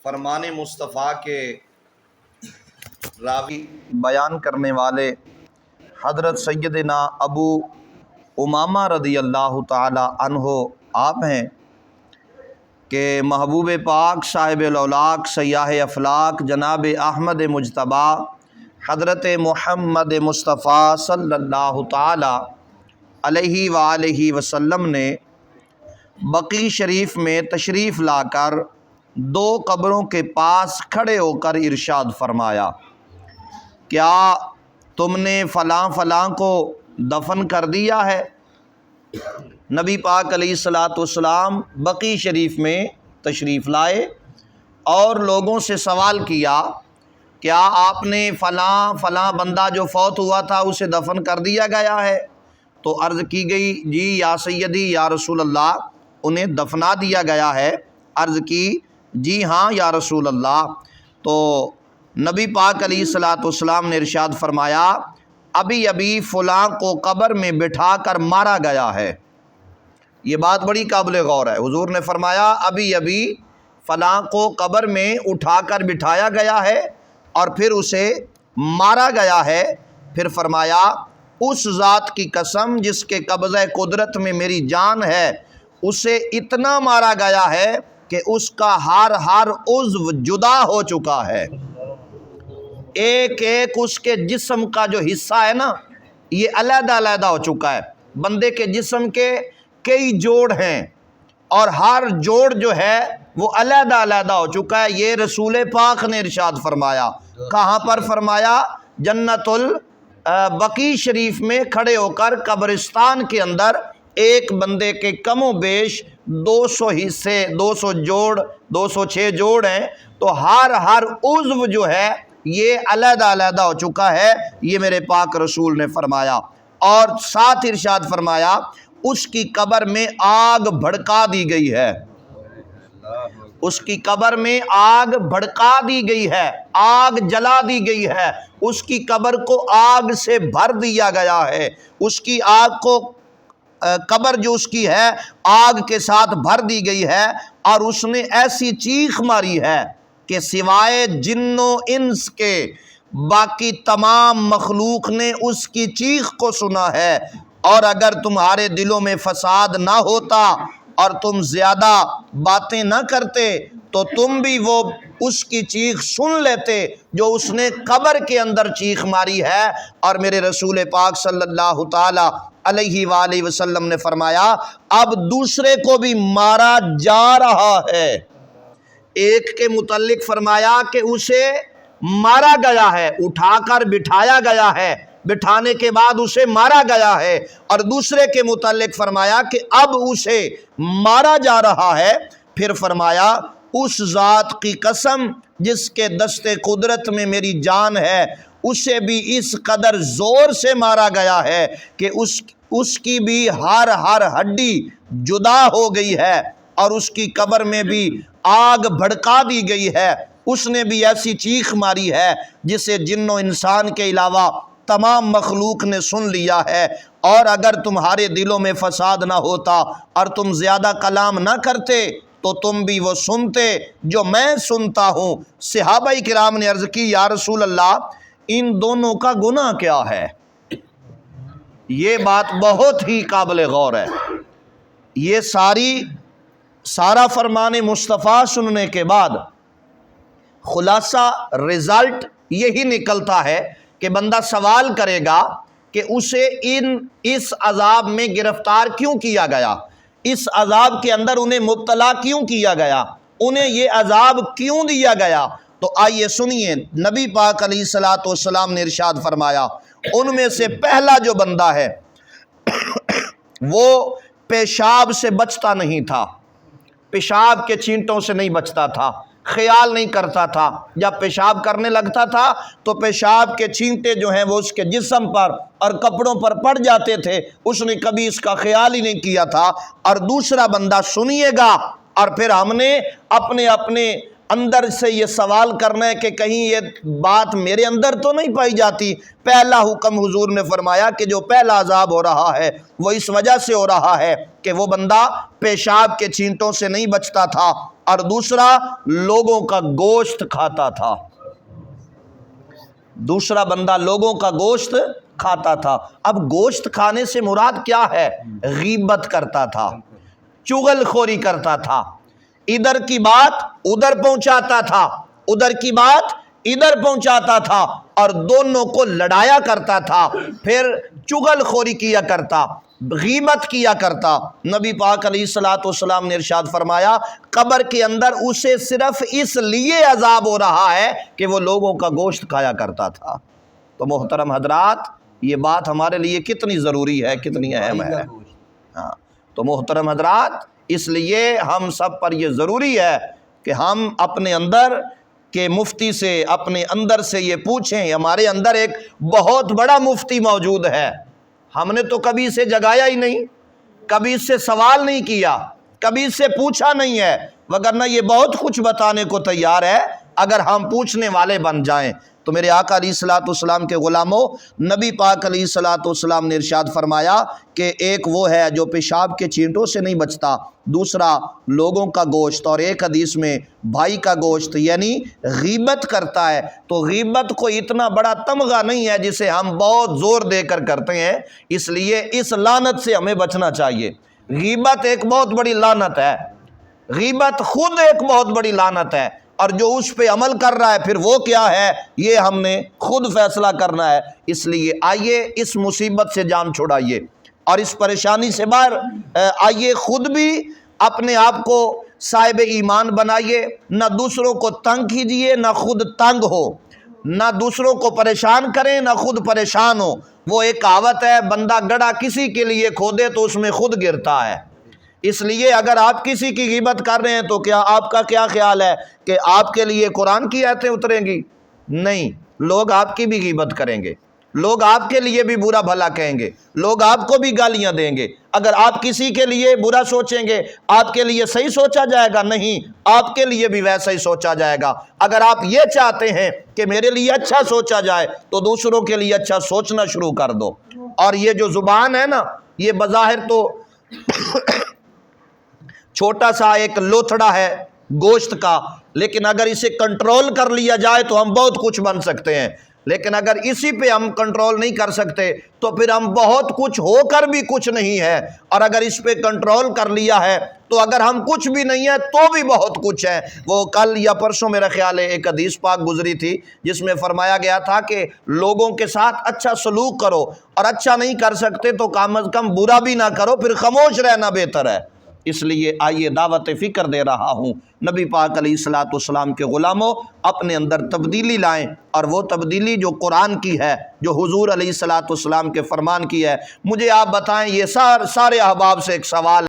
فرمان مصطفیٰ کے راوی بیان کرنے والے حضرت سیدنا ابو امامہ رضی اللہ تعالی عنہ آپ ہیں کہ محبوب پاک صاحب الاولاق سیاح افلاق جناب احمد مجتبی حضرت محمد مصطفیٰ صلی اللہ تعالی علیہ وآلہ وسلم نے بقیع شریف میں تشریف لا کر دو قبروں کے پاس کھڑے ہو کر ارشاد فرمایا، کیا تم نے فلاں فلاں کو دفن کر دیا ہے؟ نبی پاک علیہ الصلاۃ والسلام بقیع شریف میں تشریف لائے اور لوگوں سے سوال کیا، کیا آپ نے فلاں فلاں بندہ جو فوت ہوا تھا اسے دفن کر دیا گیا ہے؟ تو عرض کی گئی، جی یا سیدی یا رسول اللہ انہیں دفنا دیا گیا ہے۔ عرض کی، جی ہاں یا رسول اللہ۔ تو نبی پاک علیہ الصلاۃ والسلام نے ارشاد فرمایا، ابھی ابھی فلاں کو قبر میں بٹھا کر مارا گیا ہے۔ یہ بات بڑی قابل غور ہے۔ حضور نے فرمایا ابھی ابھی فلاں کو قبر میں اٹھا کر بٹھایا گیا ہے اور پھر اسے مارا گیا ہے۔ پھر فرمایا، اس ذات کی قسم جس کے قبضہ قدرت میں میری جان ہے، اسے اتنا مارا گیا ہے کہ اس کا ہر عضو جدا ہو چکا ہے۔ ایک ایک اس کے جسم کا جو حصہ ہے نا، یہ علیحدہ علیحدہ ہو چکا ہے۔ بندے کے جسم کے کئی جوڑ ہیں اور ہر جوڑ جو ہے وہ علیحدہ علیحدہ ہو چکا ہے۔ یہ رسول پاک نے ارشاد فرمایا۔ کہاں پر فرمایا؟ جنت البقیع شریف میں کھڑے ہو کر قبرستان کے اندر ایک بندے کے کم و بیش 200 حصے، 200 جوڑ، 206 جوڑ ہیں، تو ہر عضو جو ہے یہ علیحدہ علیحدہ ہو چکا ہے۔ یہ میرے پاک رسول نے فرمایا اور ساتھ ارشاد فرمایا، اس کی قبر میں آگ بھڑکا دی گئی ہے۔ اس کی قبر میں آگ بھڑکا دی گئی ہے، آگ جلا دی گئی ہے، اس کی قبر کو آگ سے بھر دیا گیا ہے، اس کی آگ کو قبر جو اس کی ہے آگ کے ساتھ بھر دی گئی ہے، اور اس نے ایسی چیخ ماری ہے کہ سوائے جن و انس کے باقی تمام مخلوق نے اس کی چیخ کو سنا ہے۔ اور اگر تمہارے دلوں میں فساد نہ ہوتا اور تم زیادہ باتیں نہ کرتے تو تم بھی وہ اس کی چیخ سن لیتے جو اس نے قبر کے اندر چیخ ماری ہے۔ اور میرے رسول پاک صلی اللہ تعالی علیہ وآلہ وسلم نے فرمایا، اب دوسرے کو بھی مارا جا رہا ہے۔ ایک کے متعلق فرمایا کہ اسے مارا گیا ہے، اٹھا کر بٹھایا گیا ہے، بٹھانے کے بعد اسے مارا گیا ہے، اور دوسرے کے متعلق فرمایا کہ اب اسے مارا جا رہا ہے۔ پھر فرمایا، اس ذات کی قسم جس کے دست قدرت میں میری جان ہے، اسے بھی اس قدر زور سے مارا گیا ہے کہ اس کی بھی ہر ہڈی جدا ہو گئی ہے، اور اس کی قبر میں بھی آگ بھڑکا دی گئی ہے۔ اس نے بھی ایسی چیخ ماری ہے جسے جن و انسان کے علاوہ تمام مخلوق نے سن لیا ہے۔ اور اگر تمہارے دلوں میں فساد نہ ہوتا اور تم زیادہ کلام نہ کرتے تو تم بھی وہ سنتے جو میں سنتا ہوں۔ صحابہ کرام نے عرض کی، یا رسول اللہ ان دونوں کا گناہ کیا ہے؟ یہ بات بہت ہی قابل غور ہے۔ یہ سارا فرمان مصطفیٰ سننے کے بعد خلاصہ رزلٹ یہی نکلتا ہے کہ بندہ سوال کرے گا کہ اسے اس عذاب میں گرفتار کیوں کیا گیا، اس عذاب کے اندر انہیں مبتلا کیوں کیا گیا، انہیں یہ عذاب کیوں دیا گیا؟ تو آئیے سنیے، نبی پاک علیہ الصلاۃ والسلام نے ارشاد فرمایا، ان میں سے پہلا جو بندہ ہے وہ پیشاب سے بچتا نہیں تھا، پیشاب کے چھینٹوں سے نہیں بچتا تھا، خیال نہیں کرتا تھا، جب پیشاب کرنے لگتا تھا تو پیشاب کے چھینٹے جو ہیں وہ اس کے جسم پر اور کپڑوں پر پڑ جاتے تھے، اس نے کبھی اس کا خیال ہی نہیں کیا تھا۔ اور دوسرا بندہ سنیے گا، اور پھر ہم نے اپنے اندر سے یہ سوال کرنا ہے کہ کہیں یہ بات میرے اندر تو نہیں پائی جاتی۔ پہلا حکم حضور نے فرمایا کہ جو پہلا عذاب ہو رہا ہے وہ اس وجہ سے ہو رہا ہے کہ وہ بندہ پیشاب کے چھینٹوں سے نہیں بچتا تھا اور دوسرا لوگوں کا گوشت کھاتا تھا۔ دوسرا بندہ لوگوں کا گوشت کھاتا تھا۔ اب گوشت کھانے سے مراد کیا ہے؟ غیبت کرتا تھا، چغل خوری کرتا تھا، ادھر کی بات ادھر پہنچاتا تھا، ادھر کی بات ادھر پہنچاتا تھا، اور دونوں کو لڑایا کرتا تھا، پھر چغل خوری کیا کرتا، غیبت کیا کرتا۔ نبی پاک علیہ الصلوۃ والسلام نے ارشاد فرمایا قبر کے اندر اسے صرف اس لیے عذاب ہو رہا ہے کہ وہ لوگوں کا گوشت کھایا کرتا تھا۔ تو محترم حضرات، یہ بات ہمارے لیے کتنی ضروری ہے، کتنی اہم ہے۔ ہاں، تو محترم حضرات، اس لیے ہم سب پر یہ ضروری ہے کہ ہم اپنے اندر کہ مفتی سے اپنے اندر سے یہ پوچھیں۔ ہمارے اندر ایک بہت بڑا مفتی موجود ہے، ہم نے تو کبھی اسے جگایا ہی نہیں، کبھی اس سے سوال نہیں کیا، کبھی اس سے پوچھا نہیں ہے، وگرنہ یہ بہت کچھ بتانے کو تیار ہے اگر ہم پوچھنے والے بن جائیں۔ تو میرے آقا علیہ الصلوۃ والسلام کے غلاموں، نبی پاک علیہ الصلوۃ والسلام نے ارشاد فرمایا کہ ایک وہ ہے جو پیشاب کے چینٹوں سے نہیں بچتا، دوسرا لوگوں کا گوشت، اور ایک حدیث میں بھائی کا گوشت یعنی غیبت کرتا ہے۔ تو غیبت کو اتنا بڑا تمغہ نہیں ہے جسے ہم بہت زور دے کر کرتے ہیں، اس لیے اس لعنت سے ہمیں بچنا چاہیے۔ غیبت ایک بہت بڑی لعنت ہے، غیبت خود ایک بہت بڑی لعنت ہے، اور جو اس پہ عمل کر رہا ہے پھر وہ کیا ہے، یہ ہم نے خود فیصلہ کرنا ہے۔ اس لیے آئیے اس مصیبت سے جان چھڑائیے اور اس پریشانی سے باہر آئیے، خود بھی اپنے آپ کو صاحب ایمان بنائیے، نہ دوسروں کو تنگ کیجیے نہ خود تنگ ہو، نہ دوسروں کو پریشان کریں نہ خود پریشان ہو۔ وہ ایک کہاوت ہے، بندہ گڑھا کسی کے لیے کھودے تو اس میں خود گرتا ہے۔ اس لیے اگر آپ کسی کی غیبت کر رہے ہیں تو کیا آپ کا کیا خیال ہے کہ آپ کے لیے قرآن کی آیتیں اتریں گی؟ نہیں، لوگ آپ کی بھی غیبت کریں گے، لوگ آپ کے لیے بھی برا بھلا کہیں گے، لوگ آپ کو بھی گالیاں دیں گے۔ اگر آپ کسی کے لیے برا سوچیں گے آپ کے لیے صحیح سوچا جائے گا؟ نہیں، آپ کے لیے بھی ویسا ہی سوچا جائے گا۔ اگر آپ یہ چاہتے ہیں کہ میرے لیے اچھا سوچا جائے تو دوسروں کے لیے اچھا سوچنا شروع کر دو۔ اور یہ جو زبان ہے نا، یہ بظاہر تو چھوٹا سا ایک لوتھڑا ہے گوشت کا، لیکن اگر اسے کنٹرول کر لیا جائے تو ہم بہت کچھ بن سکتے ہیں۔ لیکن اگر اسی پہ ہم کنٹرول نہیں کر سکتے تو پھر ہم بہت کچھ ہو کر بھی کچھ نہیں ہے، اور اگر اس پہ کنٹرول کر لیا ہے تو اگر ہم کچھ بھی نہیں ہے تو بھی بہت کچھ ہے۔ وہ کل یا پرسوں میرا خیال ہے ایک حدیث پاک گزری تھی جس میں فرمایا گیا تھا کہ لوگوں کے ساتھ اچھا سلوک کرو، اور اچھا نہیں کر سکتے تو کم از کم برا بھی نہ کرو، پھر خاموش رہنا بہتر ہے۔ اس لیے آئیے دعوت فکر دے رہا ہوں، نبی پاک علیہ الصلوۃ والسلام کے غلاموں، اپنے اندر تبدیلی لائیں، اور وہ تبدیلی جو قرآن کی ہے، جو حضور علیہ الصلوۃ والسلام کے فرمان کی ہے۔ مجھے آپ بتائیں، یہ سارے احباب سے ایک سوال